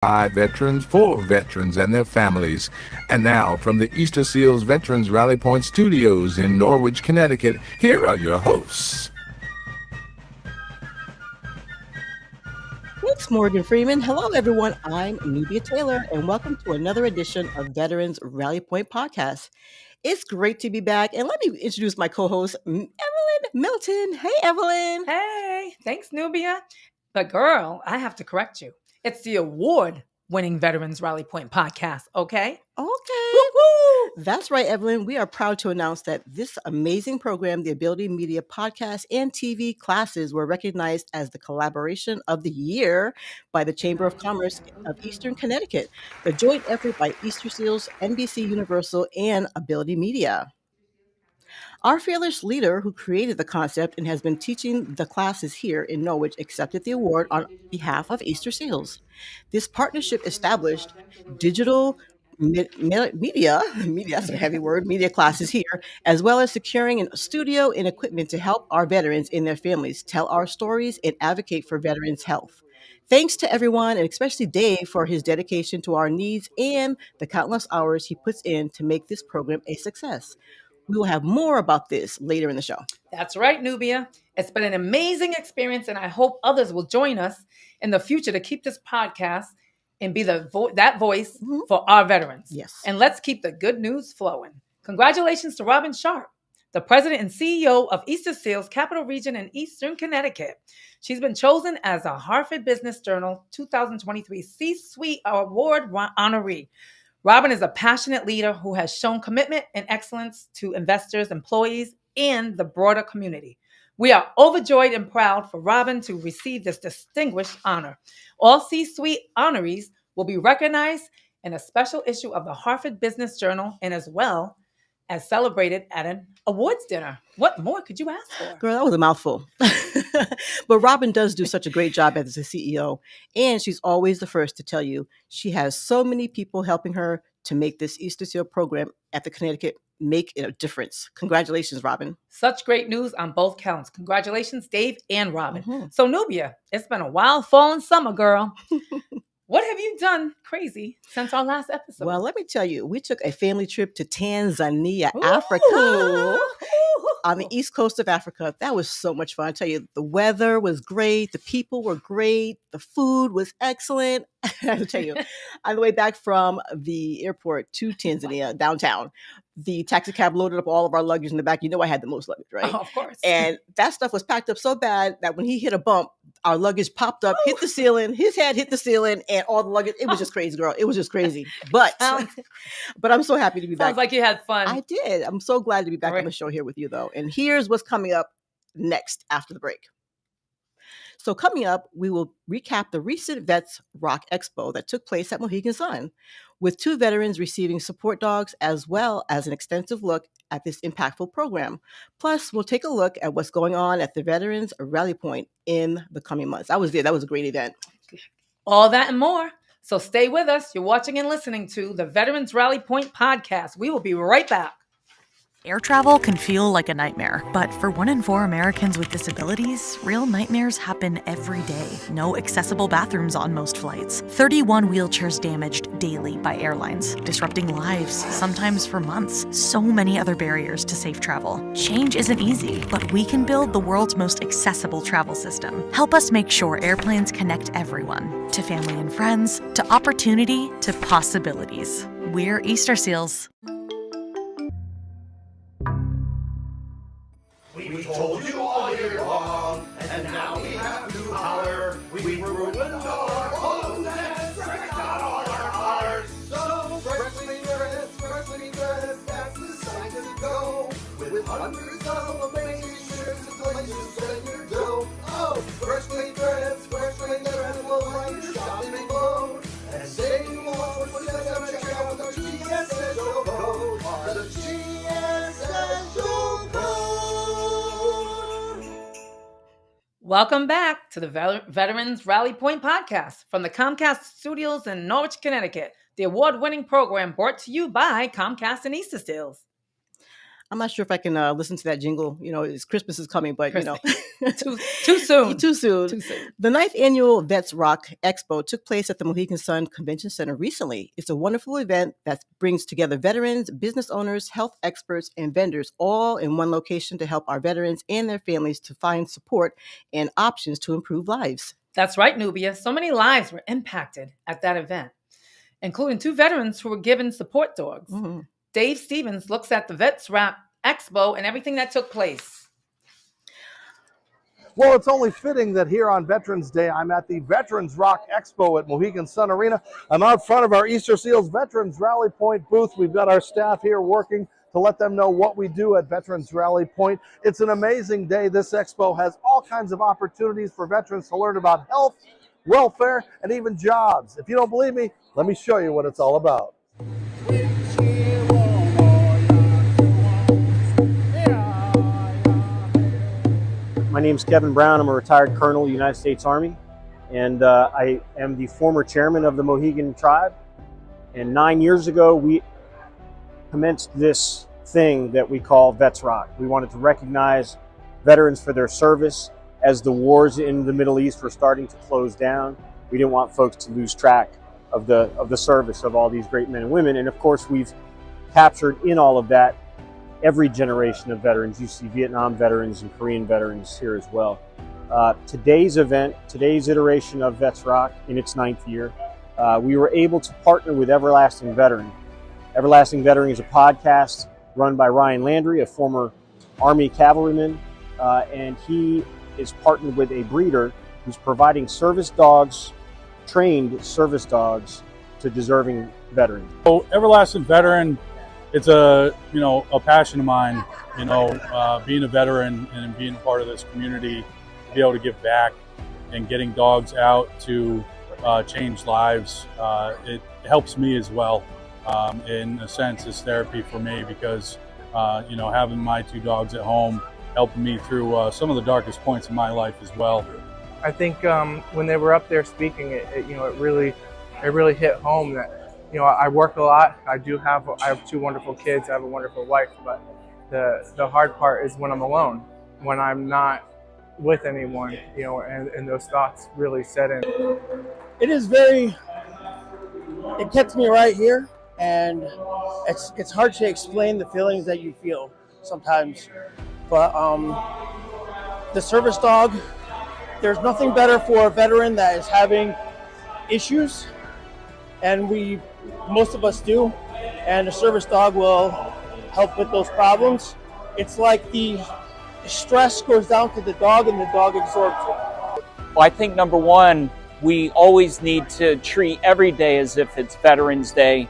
by veterans for veterans and their families. And now, from the Eastereals Veterans Rally Point Studios in Norwich, Connecticut, here are your hosts. Thanks, Morgan Freeman. Hello, everyone. I'm Nubia Taylor, and welcome to another edition of Veterans Rally Point Podcast. It's great to be back, and let me introduce my co-host, Evelyn Milton. Hey, Evelyn. Hey, thanks, Nubia. But girl, I have to correct you. It's the award-winning Veterans Rally Point podcast, okay? Okay. Woo-hoo! That's right, Evelyn. We are proud to announce that this amazing program, the Ability Media podcast and TV classes, were recognized as the Collaboration of the Year by the Chamber of Commerce of Eastern Connecticut, the joint effort by Eastereals, NBC Universal, and Ability Media. Our fearless leader who created the concept and has been teaching the classes here in Norwich accepted the award on behalf of Eastereals. This partnership established digital media, that's a heavy word, media classes here, as well as securing a studio and equipment to help our veterans and their families tell our stories and advocate for veterans' health. Thanks to everyone, and especially Dave, for his dedication to our needs and the countless hours he puts in to make this program a success. We will have more about this later in the show. That's right, Nubia. It's been an amazing experience, and I hope others will join us in the future to keep this podcast and be that voice for our veterans. Yes. And let's keep the good news flowing. Congratulations to Robin Sharp, the president and CEO of Eastereals Capital Region in Eastern Connecticut. She's been chosen as a Harvard Business Journal 2023 C-Suite Award honoree. Robin is a passionate leader who has shown commitment and excellence to investors, employees, and the broader community. We are overjoyed and proud for Robin to receive this distinguished honor. All C-Suite honorees will be recognized in a special issue of the Harvard Business Journal and as well as celebrated at an awards dinner. What more could you ask for? Girl, that was a mouthful. But Robin does do such a great job as a CEO, and she's always the first to tell you she has so many people helping her to make this Eastereals program at the Connecticut make a difference. Congratulations, Robin. Such great news on both counts. Congratulations, Dave and Robin. So, Nubia, it's been a wild fall and summer, girl. What have you done crazy since our last episode? Well, let me tell you, we took a family trip to Tanzania, Africa, on the east coast of Africa. That was so much fun. I tell you, the weather was great. The people were great. The food was excellent. I have to tell you, on the way back from the airport to Tanzania, downtown, the taxi cab loaded up all of our luggage in the back. You know I had the most luggage, right? Oh, of course. And that stuff was packed up so bad that when he hit a bump, our luggage popped up, hit the ceiling, his head hit the ceiling, and all the luggage. It was just crazy, girl. It was just crazy. But I'm so happy to be back. Sounds like you had fun. I did. I'm so glad to be back on the show here with you, though. And here's what's coming up next after the break. So coming up, we will recap the recent Vets Rock Expo that took place at Mohegan Sun, with 2 veterans receiving support dogs, as well as an extensive look at this impactful program. Plus, we'll take a look at what's going on at the Veterans Rally Point in the coming months. I was there. That was a great event. All that and more. So stay with us. You're watching and listening to the Veterans Rally Point podcast. We will be right back. Air travel can feel like a nightmare, but for 1 in 4 Americans with disabilities, real nightmares happen every day. No accessible bathrooms on most flights. 31 wheelchairs damaged daily by airlines, disrupting lives, sometimes for months. So many other barriers to safe travel. Change isn't easy, but we can build the world's most accessible travel system. Help us make sure airplanes connect everyone, to family and friends, to opportunity, to possibilities. We're Eastereals. We told you all year long, and now we have new power. We ruined our homes and wrecked out all our cars. So freshly dressed, that's the sign to go. With hundreds of amazing trips to places spend your dough. Oh, freshly dressed, will light your shopping load. And save you more when you check out the GS Essential Code. The GS Essential Code. Welcome back to the Veterans Rally Point podcast from the Comcast Studios in Norwich, Connecticut, the award-winning program brought to you by Comcast and Eastereals. I'm not sure if I can listen to that jingle. It's Christmas is coming, but too soon. Too soon. Too soon. The 9th annual Vets Rock Expo took place at the Mohegan Sun Convention Center recently. It's a wonderful event that brings together veterans, business owners, health experts, and vendors all in one location to help our veterans and their families to find support and options to improve lives. That's right, Nubia. So many lives were impacted at that event, including 2 veterans who were given support dogs. Mm-hmm. Dave Stevens looks at the Vets Rock Expo and everything that took place. Well, it's only fitting that here on Veterans Day, I'm at the Veterans Rock Expo at Mohegan Sun Arena. I'm out front of our Eastereals Veterans Rally Point booth. We've got our staff here working to let them know what we do at Veterans Rally Point. It's an amazing day. This expo has all kinds of opportunities for veterans to learn about health, welfare, and even jobs. If you don't believe me, let me show you what it's all about. My name is Kevin Brown. I'm a retired Colonel, United States Army, and I am the former chairman of the Mohegan Tribe. And 9 years ago, we commenced this thing that we call Vets Rock. We wanted to recognize veterans for their service as the wars in the Middle East were starting to close down. We didn't want folks to lose track of the service of all these great men and women. And of course, we've captured in all of that every generation of veterans. You see Vietnam veterans and Korean veterans here as well. Today's event, today's iteration of Vets Rock in its 9th year, we were able to partner with Everlasting Veteran. Everlasting Veteran is a podcast run by Ryan Landry, a former Army cavalryman, and he is partnered with a breeder who's providing service dogs, trained service dogs, to deserving veterans. So Everlasting Veteran, it's a passion of mine, being a veteran and being a part of this community, to be able to give back and getting dogs out to change lives. It helps me as well. In a sense, it's therapy for me because, having my 2 dogs at home helped me through some of the darkest points in my life as well. I think when they were up there speaking, it really hit home that, I work a lot. I have 2 wonderful kids. I have a wonderful wife, but the hard part is when I'm alone, when I'm not with anyone, and those thoughts really set in. It gets me right here, and it's hard to explain the feelings that you feel sometimes. But the service dog, there's nothing better for a veteran that is having issues, and most of us do, and the service dog will help with those problems. It's like the stress goes down to the dog and the dog absorbs it. Well, I think number one, we always need to treat every day as if it's Veterans Day.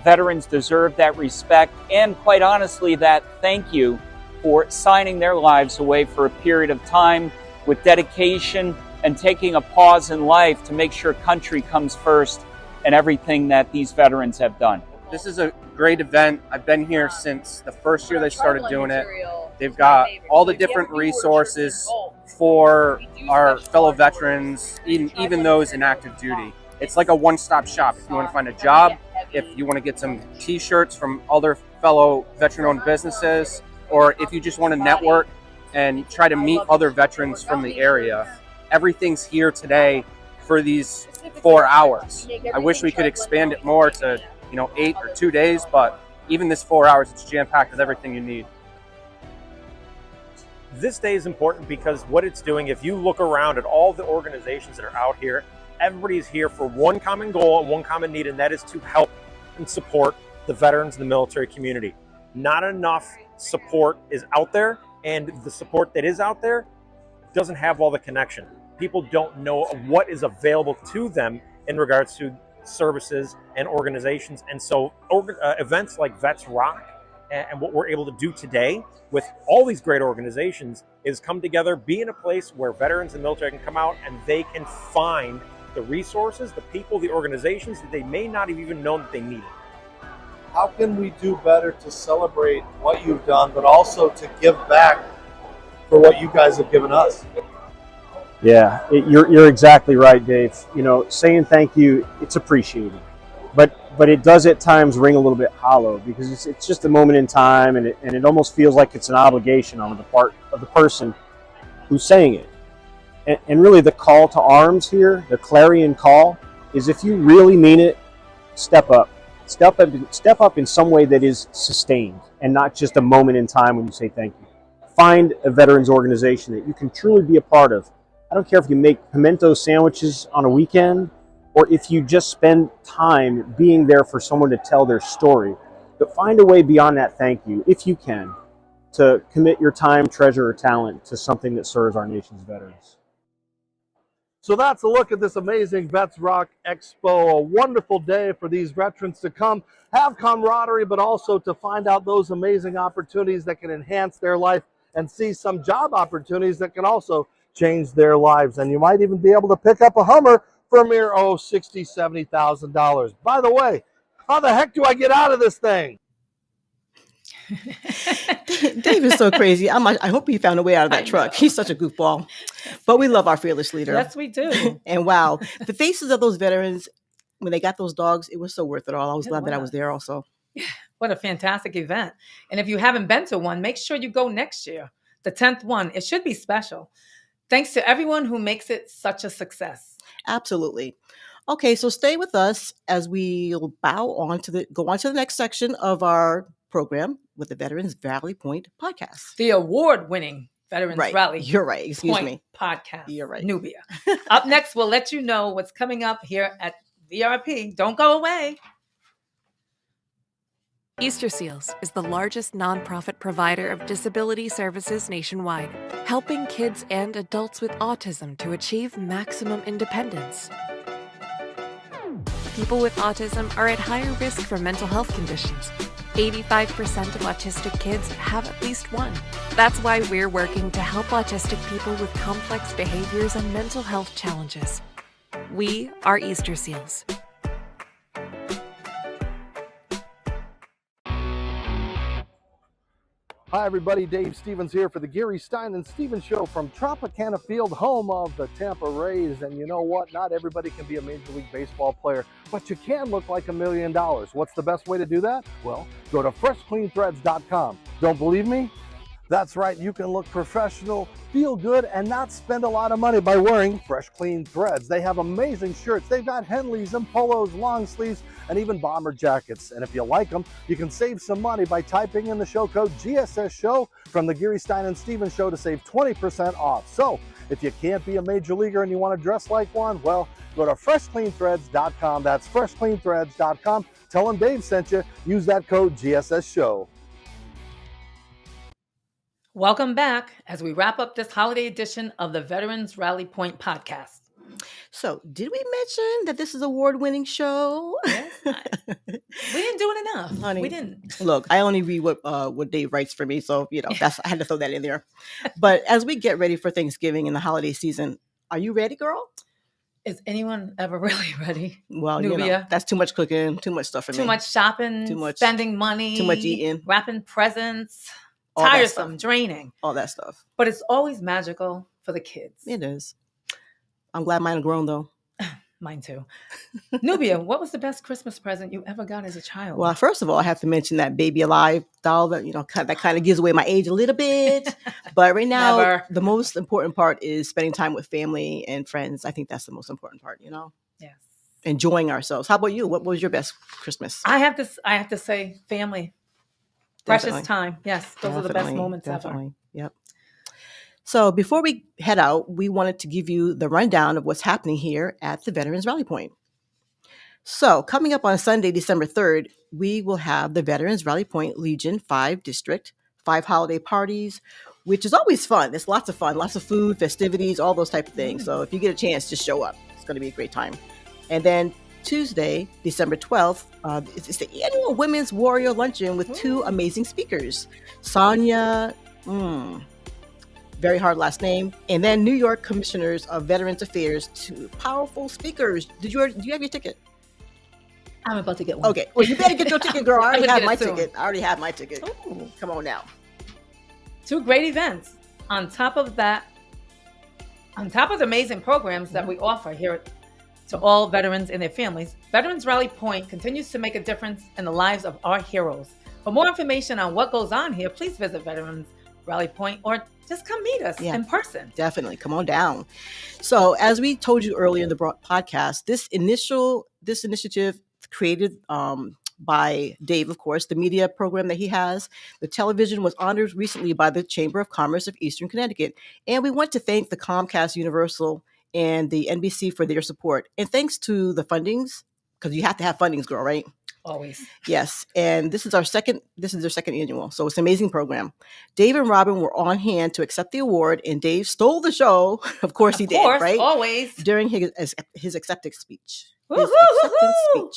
Veterans deserve that respect and, quite honestly, that thank you for signing their lives away for a period of time with dedication and taking a pause in life to make sure country comes first and everything that these veterans have done. This is a great event. I've been here since the first year they started doing it. They've got all the different resources for our fellow veterans, even those in active duty. It's like a one-stop shop. If you want to find a job, if you want to get some t-shirts from other fellow veteran-owned businesses, or if you just want to network and try to meet other veterans from the area, everything's here today for these 4 hours. I wish we could expand it more to 8 or 2 days, but even this 4 hours, it's jam-packed with everything you need. This day is important because what it's doing, if you look around at all the organizations that are out here, everybody's here for one common goal and one common need, and that is to help and support the veterans and the military community. Not enough support is out there, and the support that is out there doesn't have all the connection. People don't know what is available to them in regards to services and organizations. And so events like Vets Rock and what we're able to do today with all these great organizations is come together, be in a place where veterans and military can come out and they can find the resources, the people, the organizations that they may not have even known that they needed. How can we do better to celebrate what you've done, but also to give back for what you guys have given us? Yeah, you're exactly right, Dave. Saying thank you, it's appreciated. but it does at times ring a little bit hollow because it's just a moment in time, and it almost feels like it's an obligation on the part of the person who's saying it. And really the call to arms here, the clarion call, is if you really mean it, step up. Step up in some way that is sustained and not just a moment in time when you say thank you. Find a veterans organization that you can truly be a part of. I don't care if you make pimento sandwiches on a weekend or if you just spend time being there for someone to tell their story. But find a way beyond that thank you, if you can, to commit your time, treasure, or talent to something that serves our nation's veterans. So that's a look at this amazing Vets Rock Expo, a wonderful day for these veterans to come, have camaraderie, but also to find out those amazing opportunities that can enhance their life and see some job opportunities that can also change their lives. And you might even be able to pick up a Hummer for a mere, $60,000, $70,000. By the way, how the heck do I get out of this thing? Dave is so crazy. I hope he found a way out of that truck. He's such a goofball. But we love our fearless leader. Yes, we do. And wow, the faces of those veterans, when they got those dogs, it was so worth it all. I was glad that I was there also. What a fantastic event. And if you haven't been to one, make sure you go next year. The 10th one. It should be special. Thanks to everyone who makes it such a success. Absolutely. Okay, so stay with us as we'll go on to the next section of our program with the Veterans Valley Point podcast. The award-winning Veterans Rally. You're right. Excuse Point me. Podcast. You're right. Nubia. Up next, we'll let you know what's coming up here at VRP. Don't go away. Eastereals is the largest nonprofit provider of disability services nationwide, helping kids and adults with autism to achieve maximum independence. People with autism are at higher risk for mental health conditions. 85% of autistic kids have at least one. That's why we're working to help autistic people with complex behaviors and mental health challenges. We are Eastereals. Hi everybody, Dave Stevens here for the Gary Stein and Stevens Show from Tropicana Field, home of the Tampa Rays. And you know what? Not everybody can be a Major League Baseball player, but you can look like $1 million. What's the best way to do that? Well, go to freshcleanthreads.com. Don't believe me? That's right, you can look professional, feel good, and not spend a lot of money by wearing Fresh Clean Threads. They have amazing shirts. They've got Henleys and polos, long sleeves, and even bomber jackets. And if you like them, you can save some money by typing in the show code GSS Show from the Gary Stein and Stevens Show to save 20% off. So if you can't be a major leaguer and you want to dress like one, well, go to freshcleanthreads.com. That's freshcleanthreads.com. Tell them Dave sent you. Use that code GSS Show. Welcome back as we wrap up this holiday edition of the Veterans Rally Point podcast. So, did we mention that this is an award-winning show? Yes, we didn't do it enough. Honey, we didn't. Look, I only read what Dave writes for me, so I had to throw that in there. But as we get ready for Thanksgiving and the holiday season, are you ready, girl? Is anyone ever really ready? Well, Nubia? That's too much cooking, too much stuff for me. Too much shopping, too much spending money, too much eating, wrapping presents. All tiresome, draining. All that stuff. But it's always magical for the kids. It is. I'm glad mine are grown, though. Mine, too. Nubia, what was the best Christmas present you ever got as a child? Well, first of all, I have to mention that Baby Alive doll that, that kind of gives away my age a little bit. But right now, the most important part is spending time with family and friends. I think that's the most important part, Yes. Enjoying ourselves. How about you? What was your best Christmas? I have to say family. Precious time. Yes, those are the best moments ever. Yep. So before we head out, we wanted to give you the rundown of what's happening here at the Veterans Rally Point. So coming up on Sunday, December 3rd, we will have the Veterans Rally Point Legion 5 District, 5 holiday parties, which is always fun. There's lots of fun, lots of food, festivities, all those type of things. So if you get a chance, just show up. It's going to be a great time. And then Tuesday, December 12th, it's the annual Women's Warrior Luncheon with 2 amazing speakers. Sonia, very hard last name, and then New York Commissioners of Veterans Affairs, 2 powerful speakers. Do you have your ticket? I'm about to get one. Okay, well, you better get your ticket, girl. I already have my ticket. Ooh. Come on now. 2 great events. On top of the amazing programs that we offer here at To all veterans and their families, Veterans Rally Point continues to make a difference in the lives of our heroes. For more information on what goes on here, please visit Veterans Rally Point or just come meet us in person. Definitely. Come on down. So as we told you earlier in the podcast, this initiative created by Dave, of course, the media program that he has. The television was honored recently by the Chamber of Commerce of Eastern Connecticut. And we want to thank the Comcast, Universal, and the NBC for their support. And thanks to the fundings, because you have to have fundings, girl, right? Always. Yes. And this is their second annual. So it's an amazing program. Dave and Robin were on hand to accept the award, and Dave stole the show. Of course he did, right? Always. During his acceptance speech. Woohoo!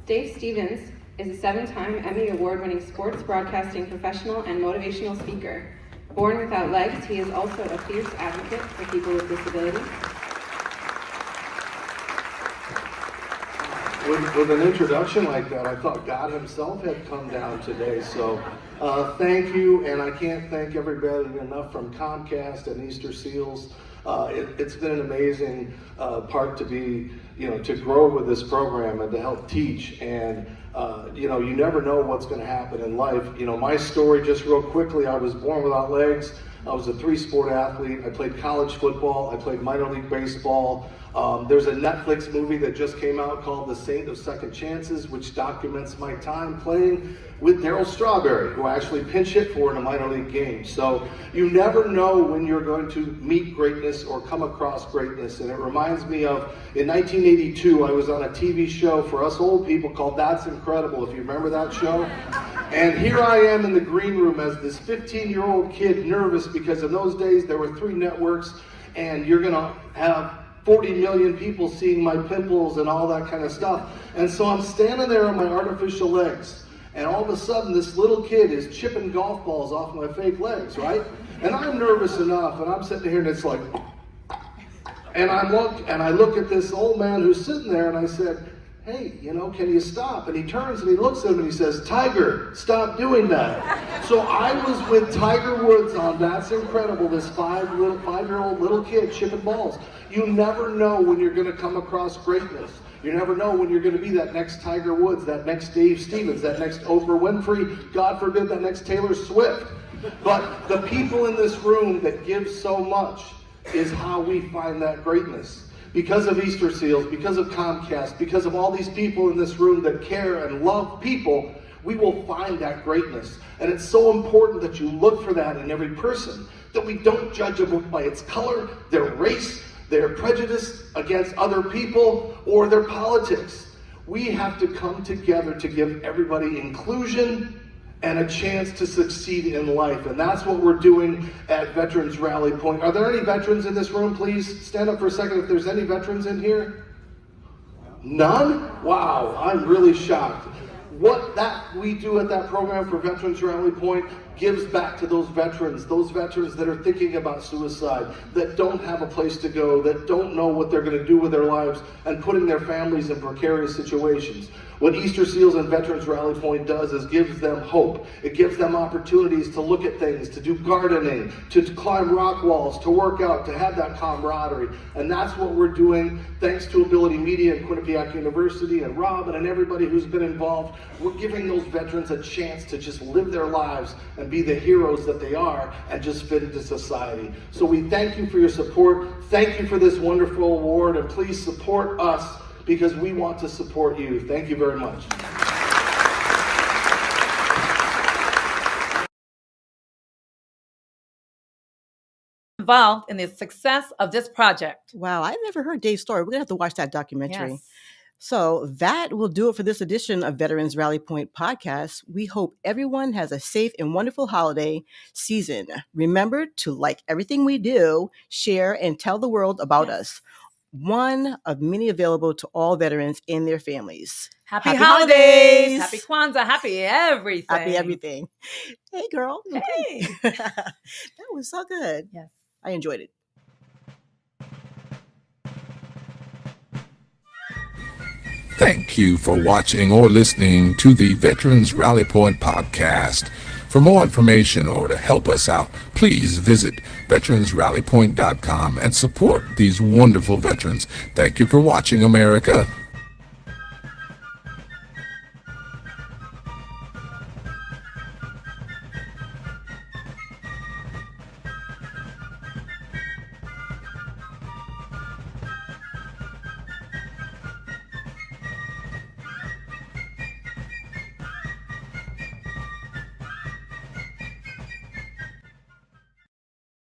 Dave Stevens is a 7-time Emmy Award-winning sports broadcasting professional and motivational speaker. Born without legs, he is also a fierce advocate for people with disabilities. With an introduction like that, I thought God himself had come down today. So thank you, and I can't thank everybody enough from Comcast and Eastereals. It's been an amazing part to be, to grow with this program and to help teach. And you never know what's going to happen in life. My story, just real quickly, I was born without legs. I was a 3-sport athlete. I played college football. I played minor league baseball. There's a Netflix movie that just came out called The Saint of Second Chances, which documents my time playing with Darryl Strawberry, who I actually pinch hit for in a minor league game. So you never know when you're going to meet greatness or come across greatness. And it reminds me of, in 1982, I was on a TV show for us old people called That's Incredible, if you remember that show. And here I am in the green room as this 15-year-old kid, nervous because in those days there were 3 networks, and you're gonna have 40 million people seeing my pimples and all that kind of stuff. And so I'm standing there on my artificial legs, and all of a sudden this little kid is chipping golf balls off my fake legs, right? And I'm nervous enough, and I'm sitting here and it's like, and I look at this old man who's sitting there, and I said, hey, can you stop? And he turns and he looks at him and he says, Tiger, stop doing that. So I was with Tiger Woods on That's Incredible, this 5-year-old little kid chipping balls. You never know when you're going to come across greatness. You never know when you're going to be that next Tiger Woods, that next Dave Stevens, that next Oprah Winfrey, God forbid, that next Taylor Swift. But the people in this room that give so much is how we find that greatness. Because of Eastereals, because of Comcast, because of all these people in this room that care and love people, we will find that greatness. And it's so important that you look for that in every person, that we don't judge a book by its color, their race, their prejudice against other people, or their politics. We have to come together to give everybody inclusion and a chance to succeed in life. And that's what we're doing at Veterans Rally Point. Are there any veterans in this room? Please stand up for a second if there's any veterans in here. None? Wow, I'm really shocked. What that we do at that program for Veterans Rally Point gives back to those veterans that are thinking about suicide, that don't have a place to go, that don't know what they're going to do with their lives, and putting their families in precarious situations. What Eastereals and Veterans Rally Point does is gives them hope. It gives them opportunities to look at things, to do gardening, to climb rock walls, to work out, to have that camaraderie. And that's what we're doing thanks to Ability Media and Quinnipiac University and Robin and everybody who's been involved. We're giving those veterans a chance to just live their lives and be the heroes that they are and just fit into society. So we thank you for your support. Thank you for this wonderful award, and please support us because we want to support you. Thank you very much. Involved in the success of this project. Wow, I never heard Dave's story. We're gonna have to watch that documentary. Yes. So that will do it for this edition of Veterans Rally Point Podcast. We hope everyone has a safe and wonderful holiday season. Remember to like everything we do, share, and tell the world about us. One of many available to all veterans and their families. Happy holidays! Happy Kwanzaa! Happy everything! Happy everything. Hey, girl. Hey! That was so good. Yes. I enjoyed it. Thank you for watching or listening to the Veterans Rally Point Podcast. For more information or to help us out, please visit veteransrallypoint.com and support these wonderful veterans. Thank you for watching, America.